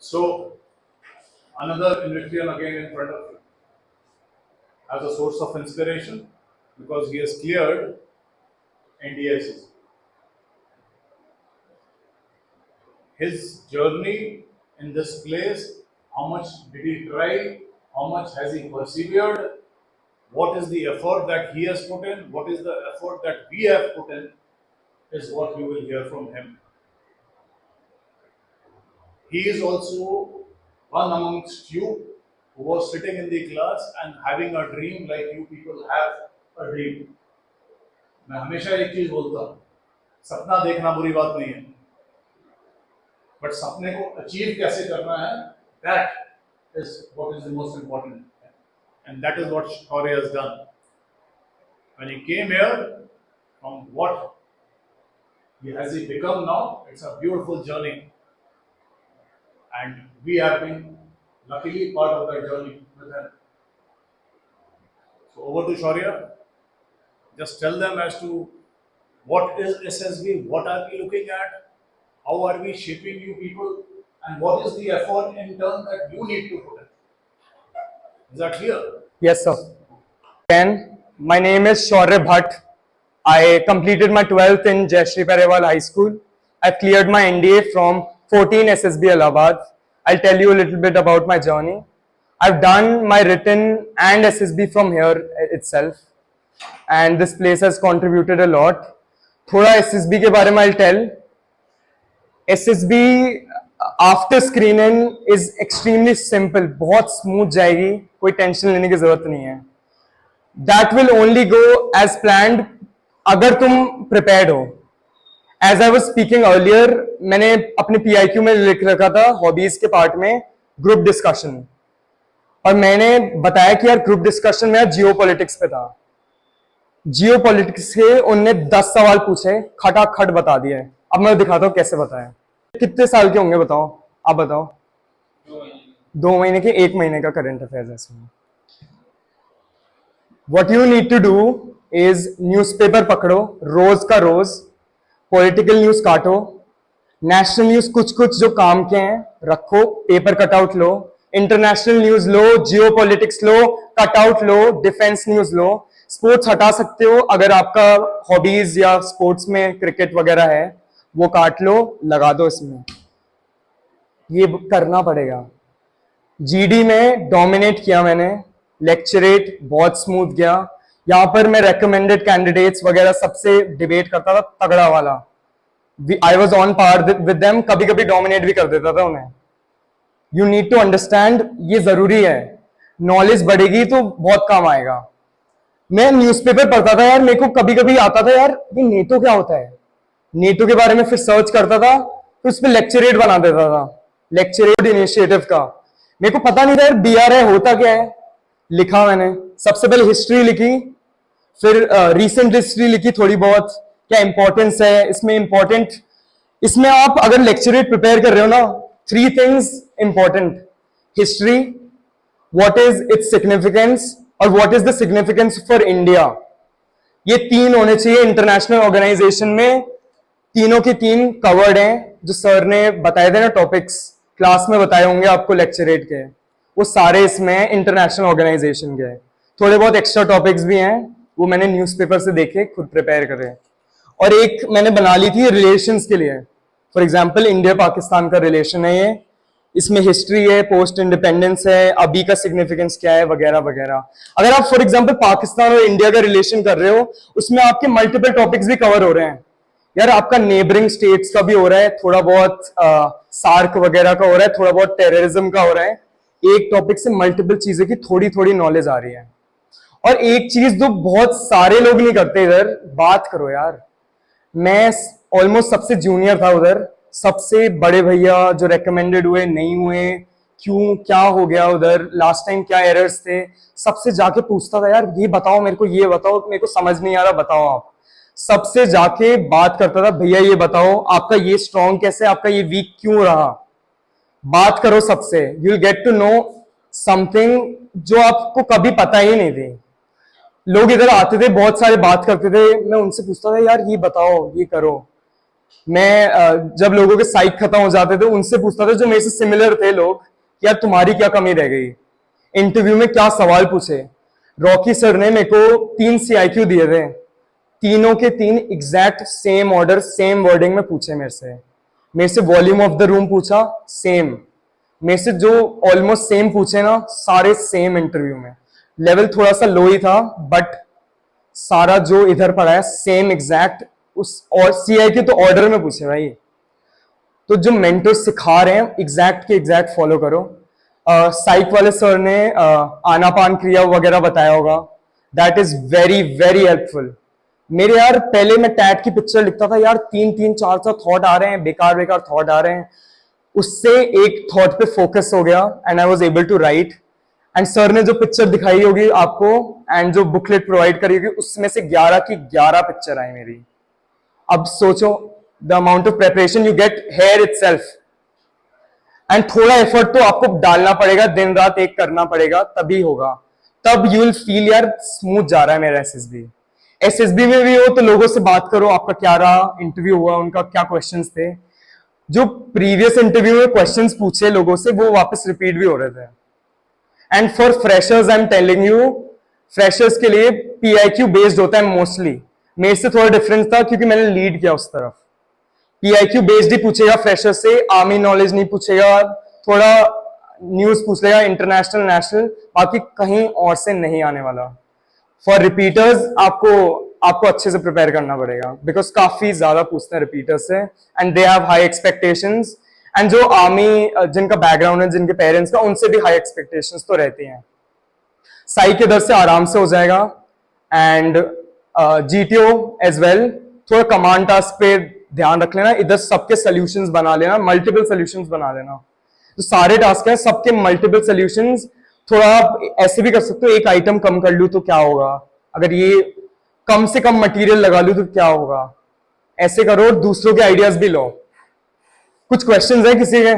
So another individual again in front of you as a source of inspiration because he has cleared NDSs. His journey in this place, how much did he try, how much has he persevered, what is the effort that he has put in, what is the effort that we have put in, is what you will hear from him. He is also one amongst you who was sitting in the class and having a dream like you people have a dream. मैं हमेशा एक चीज बोलता हूँ, सपना देखना बुरी बात नहीं है, बट सपने को अचीव कैसे करना है, that is what is the most important, and that is what Shaurya has done. When he came here, from what has he become now, it's a beautiful journey, and we have been luckily part of that journey with him. So over to Shaurya. Just tell them as to what is SSB, what are we looking at, how are we shaping you people, and what is the effort in turn that you need to put in. Is that clear? Yes, sir. Again, my name is Shaurya Bhatt. I completed my 12th in Jayashree Perewal High School. I cleared my NDA from 14 SSB Allahabad. I'll tell you a little bit about my journey. I've done my written and SSB from here itself, and this place has contributed a lot. थोड़ा SSB के बारे में I'll tell. SSB after screening is extremely simple, बहुत smooth जाएगी, कोई tension लेने की जरूरत नहीं है. That will only go as planned अगर तुम prepared हो. As I was speaking earlier, मैंने अपने PIQ में लिख रखा था हॉबीज के पार्ट में ग्रुप डिस्कशन, और मैंने बताया कि यार ग्रुप डिस्कशन में जियो पॉलिटिक्स पे था. जियो पॉलिटिक्स से उनने 10 सवाल पूछे, खटाखट बता दिए. अब मैं दिखाता हूँ कैसे बताया. कितने साल के होंगे बताओ, आप बताओ. 2 महीने के, 1 महीने का करंट अफेयर्स है इसमें. What you need to do is newspaper पकड़ो, रोज का रोज, पॉलिटिकल न्यूज काटो, नेशनल न्यूज कुछ कुछ जो काम के हैं रखो, पेपर कटआउट लो, इंटरनेशनल न्यूज लो, जियो पॉलिटिक्स लो, कटआउट लो, डिफेंस न्यूज लो. स्पोर्ट्स हटा सकते हो अगर आपका हॉबीज या स्पोर्ट्स में क्रिकेट वगैरह है, वो काट लो, लगा दो इसमें. ये करना पड़ेगा. जीडी में डोमिनेट किया मैंने, लेक्चरेट बहुत स्मूथ गया. यहाँ पर मैं रेकमेंडेड कैंडिडेट्स वगैरह सबसे डिबेट करता था, तगड़ा वाला. I was on par with them, कभी कभी डोमिनेट भी कर देता था उन्हें. यू नीड टू अंडरस्टैंड, ये जरूरी है. नॉलेज बढ़ेगी तो बहुत काम आएगा. मैं न्यूज़पेपर पढ़ता था यार, मेरे को कभी कभी आता था यार ये नेटो क्या होता है, नेटो के बारे में फिर सर्च करता था, तो उस पर लेक्चरेट बना देता था, लेक्चरेट इनिशिएटिव का. मेरे को पता नहीं था यार BRI होता क्या है. लिखा मैंने, सबसे पहले हिस्ट्री लिखी, फिर रीसेंट हिस्ट्री लिखी थोड़ी बहुत, क्या इंपॉर्टेंस है इसमें. इंपॉर्टेंट इसमें आप अगर लेक्चरेट प्रिपेयर कर रहे हो ना, 3 things important: history, what is its significance, और what is the significance for India. ये 3 होने चाहिए इंटरनेशनल ऑर्गेनाइजेशन में. तीनों के 3 कवर्ड हैं, जो सर ने बताए थे ना टॉपिक्स, क्लास में बताए होंगे आपको लेक्चरेट के, वो सारे इसमें इंटरनेशनल ऑर्गेनाइजेशन के. थोड़े बहुत एक्स्ट्रा टॉपिक्स भी हैं, वो मैंने न्यूज़पेपर से देखे, खुद प्रिपेयर करे. और एक मैंने बना ली थी रिलेशंस के लिए. फॉर एग्जांपल इंडिया पाकिस्तान का रिलेशन है ये, इसमें हिस्ट्री है, पोस्ट इंडिपेंडेंस है, अभी का सिग्निफिकेंस क्या है, वगैरह वगैरह. अगर आप फॉर एग्जांपल पाकिस्तान और इंडिया का रिलेशन कर रहे हो, उसमें आपके मल्टीपल टॉपिक्स भी कवर हो रहे हैं यार. आपका नेबरिंग स्टेट्स का भी हो रहा है, थोड़ा बहुत सार्क वगैरह का हो रहा है, थोड़ा बहुत टेररिज्म का हो रहा है. एक टॉपिक से मल्टीपल चीजें की थोड़ी थोड़ी नॉलेज आ रही है. और एक चीज जो बहुत सारे लोग नहीं करते, इधर बात करो यार. मैं ऑलमोस्ट सबसे जूनियर था उधर, सबसे बड़े भैया जो रेकमेंडेड हुए नहीं हुए, क्यों, क्या हो गया उधर, लास्ट टाइम क्या एरर्स थे, सबसे जाके पूछता था यार ये बताओ मेरे को, ये बताओ मेरे को समझ नहीं आ रहा, बताओ आप. सबसे जाके बात करता था, भैया ये बताओ आपका ये स्ट्रॉन्ग कैसे, आपका ये वीक क्यों रहा. बात करो सबसे, you will get to know something जो आपको कभी पता ही नहीं थी. लोग इधर आते थे, बहुत सारे बात करते थे, मैं उनसे पूछता था यार ये बताओ, ये करो. मैं जब लोगों के साइक खत्म हो जाते थे उनसे पूछता था जो मेरे से सिमिलर थे लोग, यार तुम्हारी क्या कमी रह गई, इंटरव्यू में क्या सवाल पूछे। रॉकी सर ने मेरे को 3 CIQ दिए थे, तीनों के 3 exact same order same wording में पूछे मेरे से वॉल्यूम ऑफ द रूम पूछा सेम, मेरे से जो ऑलमोस्ट सेम पूछे ना सारे सेम इंटरव्यू में। लेवल थोड़ा सा लो ही था बट सारा जो इधर पड़ा है सेम एग्जैक्ट उस, और CIQ तो ऑर्डर में पूछे भाई। तो जो मेंटर सिखा रहे हैं एग्जैक्ट के एग्जैक्ट फॉलो करो। साइक वाले सर ने आनापान क्रिया वगैरह बताया होगा, that is very very helpful. मेरे यार पहले मैं टैट की पिक्चर लिखता था यार, 3-4 थॉट आ रहे हैं, बेकार बेकार थॉट आ रहे हैं, उससे एक थॉट पे फोकस हो गया and I was able to write. And sir ने जो पिक्चर दिखाई होगी आपको एंड जो बुकलेट प्रोवाइड करी होगी उसमें से 11 की 11 पिक्चर आई मेरी। अब सोचो the amount of preparation you get here itself, and थोड़ा एफर्ट तो आपको डालना पड़ेगा, दिन रात एक करना पड़ेगा तभी होगा, तब यू विल फील यार स्मूथ जा रहा है मेरा एसएसबी में भी हो तो लोगों से बात करो, आपका क्या रहा इंटरव्यू हुआ, उनका क्या क्वेश्चंस थे, जो प्रीवियस इंटरव्यू में क्वेश्चंस पूछे लोगों से वो वापस रिपीट भी हो रहे थे। And for freshers I am telling you, freshers के लिए PIQ बेस्ड होता है मोस्टली। मेरे से थोड़ा डिफरेंस था क्योंकि मैंने लीड किया उस तरफ। PIQ बेस्ड ही पूछेगा फ्रेशर से, आर्मी नॉलेज नहीं पूछेगा, थोड़ा न्यूज पूछ लेगा इंटरनेशनल नेशनल, बाकी कहीं और से नहीं आने वाला। फॉर रिपीटर्स आपको अच्छे से प्रिपेयर करना पड़ेगा बिकॉज काफी ज्यादा पूछते हैं रिपीटर्स से and they have high expectations. And जो आर्मी जिनका बैकग्राउंड है, जिनके पेरेंट्स का, उनसे भी हाई एक्सपेक्टेशंस तो रहती हैं। साई के दर से आराम से हो जाएगा एंड GTO एज वेल, थोड़ा कमांड टास्क पे ध्यान रख लेना, इधर सबके सोल्यूशंस बना लेना, मल्टीपल सोल्यूशंस बना लेना। तो सारे टास्क हैं सबके मल्टीपल सोल्यूशंस। थोड़ा आप ऐसे भी कर सकते हो, एक आइटम कम कर लूं तो क्या होगा, अगर ये कम से कम मटेरियल लगा लूं तो क्या होगा, ऐसे करो, दूसरों के आइडियाज भी लो। कुछ क्वेश्चंस है किसी के?